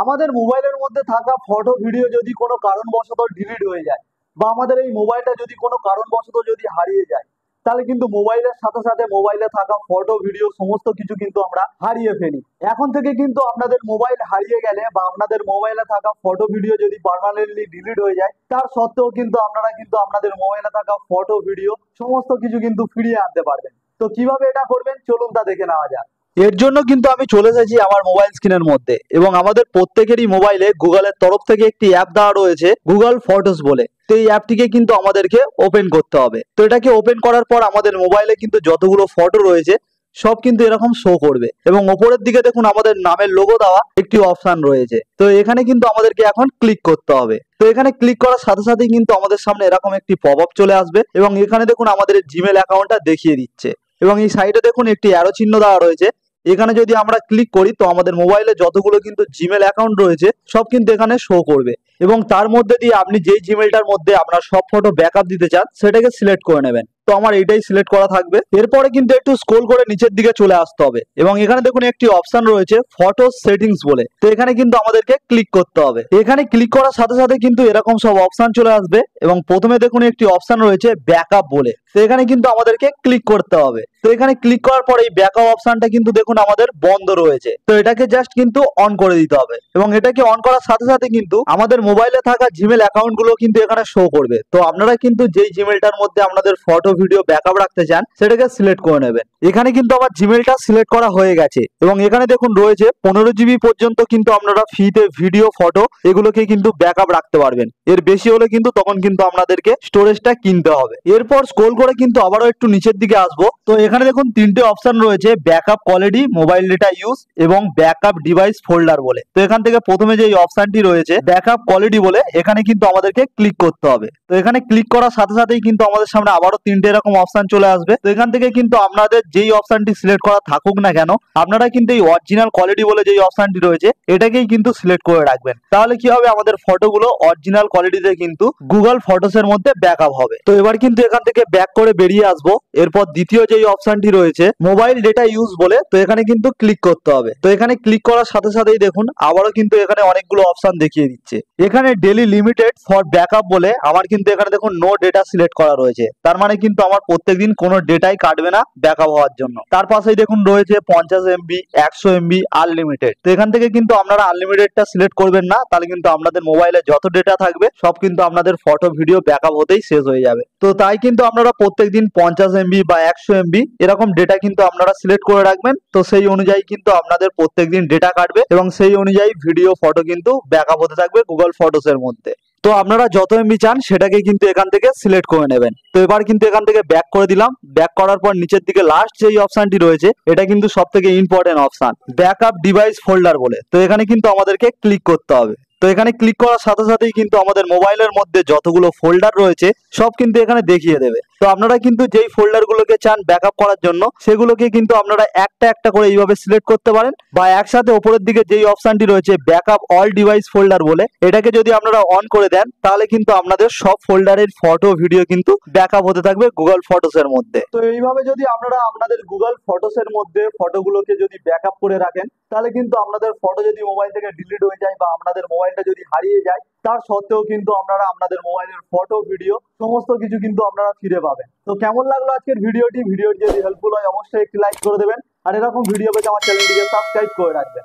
আমাদের মোবাইলের মধ্যে থাকা ফটো ভিডিও যদি কোনো কারণবশত ডিলিট হয়ে যায় বা আমাদের এই মোবাইলটা যদি কোনো কারণবশত যদি হারিয়ে যায়, তাহলে কিন্তু মোবাইলের সাথে সাথে মোবাইলে থাকা ফটো ভিডিও সমস্ত কিছু কিন্তু আমরা হারিয়ে ফেলি। এখন থেকে কিন্তু আপনাদের মোবাইল হারিয়ে গেলে বা আপনাদের মোবাইলে থাকা ফটো ভিডিও যদি পার্মানেন্টলি ডিলিট হয়ে যায়, তার সত্ত্বেও কিন্তু আপনারা কিন্তু আপনাদের মোবাইলে থাকা ফটো ভিডিও সমস্ত কিছু কিন্তু ফিরিয়ে আনতে পারবেন। তো কিভাবে এটা করবেন চলুন তা দেখে নেওয়া যাক। এর জন্য কিন্তু আমি চলে এসেছি আমার মোবাইল স্ক্রিনের মধ্যে, এবং আমাদের প্রত্যেকেরই মোবাইলে গুগলের তরফ থেকে একটি অ্যাপ দেওয়া রয়েছে গুগল ফটোস বলে। তো এই অ্যাপটিকে কিন্তু আমাদেরকে ওপেন করতে হবে। তো এটাকে ওপেন করার পর আমাদের মোবাইলে কিন্তু যতগুলো ফটো রয়েছে সব কিন্তু এরকম শো করবে, এবং ওপরের দিকে দেখুন আমাদের নামের লোগো দেওয়া একটি অপশন রয়েছে। তো এখানে কিন্তু আমাদেরকে এখন ক্লিক করতে হবে। তো এখানে ক্লিক করার সাথে সাথেই কিন্তু আমাদের সামনে এরকম একটি পপ আপ চলে আসবে, এবং এখানে দেখুন আমাদের জিমেল অ্যাকাউন্টটা দেখিয়ে দিচ্ছে, এবং এই সাইডে দেখুন একটি অ্যারো চিহ্ন দেওয়া রয়েছে। এখানে যদি আমরা ক্লিক করি তো আমাদের মোবাইলে যতগুলো কিন্তু জিমেল অ্যাকাউন্ট রয়েছে সব কিন্তু এখানে শো করবে, এবং তার মধ্যে দিয়ে আপনি যেই জিমেলটার মধ্যে আপনার সব ফটো ব্যাকআপ দিতে চান সেটাকে সিলেক্ট করে নেবেন। তো আমার এইটাই সিলেক্ট করা থাকবে। এরপরে কিন্তু একটু স্ক্রল করে নিচের দিকে চলে আসতে হবে, এবং এখানে দেখুন একটি অপশন রয়েছে ফটো সেটিংস বলে। তো এখানে কিন্তু আমাদেরকে ক্লিক করতে হবে। এখানে ক্লিক করার সাথে সাথে কিন্তু এরকম সব অপশন চলে আসবে, এবং প্রথমে দেখুন একটি অপশন রয়েছে ব্যাকআপ বলে। তো এখানে কিন্তু আমাদেরকে ক্লিক করতে হবে। তো এখানে ক্লিক করার পর এই ব্যাকআপ অপশনটা কিন্তু দেখুন আমাদের বন্ধ রয়েছে। তো এটাকে জাস্ট কিন্তু অন করে দিতে হবে, এবং এটাকে অন করার সাথে সাথে কিন্তু আমাদের মোবাইলে থাকা জিমেল অ্যাকাউন্ট গুলো কিন্তু এখানে শো করবে। তো আপনারা কিন্তু যেই জিমেলটার মধ্যে আপনাদের ফটো ভিডিও ব্যাকআপ রাখতে চান সেটাকে সিলেক্ট করে নেবেন। এখানে কিন্তু আমার জিমেলটা সিলেক্ট করা হয়ে গেছে, এবং এখানে দেখুন রয়েছে 15 জিবি পর্যন্ত কিন্তু আপনারা ফ্রিতে ভিডিও ফটো এগুলোকে কিন্তু ব্যাকআপ রাখতে পারবেন। এর বেশি হলে কিন্তু তখন কিন্তু আপনাদেরকে স্টোরেজটা কিনতে হবে। এরপর স্ক্রল করে কিন্তু আবারও একটু নিচের দিকে আসবো। তো এখানে দেখুন তিনটে অপশন রয়েছে backup quality, mobile data use এবং ব্যাকআপ ডিভাইস ফোল্ডার বলে। তো এখান থেকে প্রথমে যে অপশনটি রয়েছে ব্যাকআপ কোয়ালিটি বলে, এখানে কিন্তু আমাদেরকে ক্লিক করতে হবে। তো এখানে ক্লিক করার সাথে সাথেই কিন্তু আমাদের সামনে আবারও তিনটে এরকম অপশন চলে আসবে। তো এখান থেকে কিন্তু আপনাদের যেই অপশনটি সিলেক্ট করা থাকুক না কেন, আপনারা কিন্তু এই অরিজিনাল কোয়ালিটি বলে যেই অপশনটি রয়েছে এটাকেই কিন্তু সিলেক্ট করে রাখবেন। তাহলে কি হবে, আমাদের ফটোগুলো অরিজিনাল কোয়ালিটিতে কিন্তু গুগল ফটোস এর মধ্যে ব্যাকআপ হবে। তো এবার কিন্তু এখান থেকে ব্যাক করে বেরিয়ে আসবো। এরপর দ্বিতীয় যেই অপশনটি রয়েছে মোবাইল ডেটা ইউজ বলে, তো এখানে কিন্তু ক্লিক করতে হবে। তো এখানে ক্লিক করার সাথে সাথেই দেখুন আবারও কিন্তু এখানে অনেকগুলো অপশন দেখিয়ে দিচ্ছে। এখানে ডেলি লিমিটেড ফর ব্যাকআপ বলে আমার কিন্তু এখানে দেখুন নো ডেটা সিলেক্ট করা রয়েছে। তার মানে কিন্তু আমার প্রত্যেকদিন কোনো ডেটাই কাটবে না ব্যাকআপ হওয়ার জন্য। তার পাশেই দেখুন রয়েছে 50 এমবি, 100 এমবি আনলিমিটেড। তো এখান থেকে কিন্তু আপনারা আনলিমিটেডটা সিলেক্ট করবেন না, তাহলে কিন্তু আপনাদের মোবাইলে যত ডেটা থাকবে সব কিন্তু আপনাদের ফটো ভিডিও ব্যাকআপ হতেই শেষ হয়ে যাবে। তো তাই কিন্তু আপনারা প্রত্যেকদিন 50 এমবি বা 100 এমবি এরকম ডেটা কিন্তু আপনারা সিলেক্ট করে রাখবেন। তো সেই অনুযায়ী কিন্তু আপনাদের প্রত্যেকদিন ডেটা কাটবে, এবং সেই অনুযায়ী ভিডিও ফটো কিন্তু ব্যাকআপ হতে থাকবে গুগল ফটোস এর মধ্যে। তো আপনারা যত এমবি চান সেটাকে কিন্তু এখান থেকে সিলেক্ট করে নেবেন। তো এবার কিন্তু এখান থেকে ব্যাক করে দিলাম। ব্যাক করার পর নিচের দিকে লাস্ট যেই অপশনটি রয়েছে এটা কিন্তু সব থেকে important option backup device folder বলে। তো এখানে কিন্তু আমাদেরকে ক্লিক করতে হবে। তো এখানে ক্লিক করার সাথে সাথেই কিন্তু আমাদের মোবাইলের মধ্যে যতগুলো ফোল্ডার রয়েছে সব কিন্তু এখানে দেখিয়ে দেবে। তো আপনারা কিন্তু যেই ফোল্ডার গুলোকে চান ব্যাকআপ করার জন্য সেগুলোকে কিন্তু আপনারা একটা একটা করে এইভাবে সিলেক্ট করতে পারেন, বা একসাথে উপরের দিকে যেই অপশনটি রয়েছে ব্যাকআপ অল ডিভাইস ফোল্ডার বলে এটাকে যদি আপনারা অন করে দেন তাহলে কিন্তু আপনাদের সব ফোল্ডারের ফটো ভিডিও কিন্তু ব্যাকআপ হতে থাকবে গুগল ফটোস এর মধ্যে। তো এইভাবে যদি আপনারা আপনাদের গুগল ফটোস এর মধ্যে ফটোগুলোকে যদি ব্যাকআপ করে রাখেন, তাহলে কিন্তু আপনাদের ফটো যদি মোবাইল থেকে ডিলিট হয়ে যায় বা আপনাদের মোবাইলটা যদি হারিয়ে যায়, তার সত্ত্বেও কিন্তু আপনারা আপনাদের মোবাইলের ফটো ভিডিও সমস্ত কিছু কিন্তু আপনারা ফিরে পাবেন। তো কেমন লাগলো আজকের ভিডিওটি যদি হেল্পফুল হয় অবশ্যই একটি লাইক করে দেবেন, আর এরকম ভিডিও পেতে আমার চ্যানেলটিকে সাবস্ক্রাইব করে রাখবেন।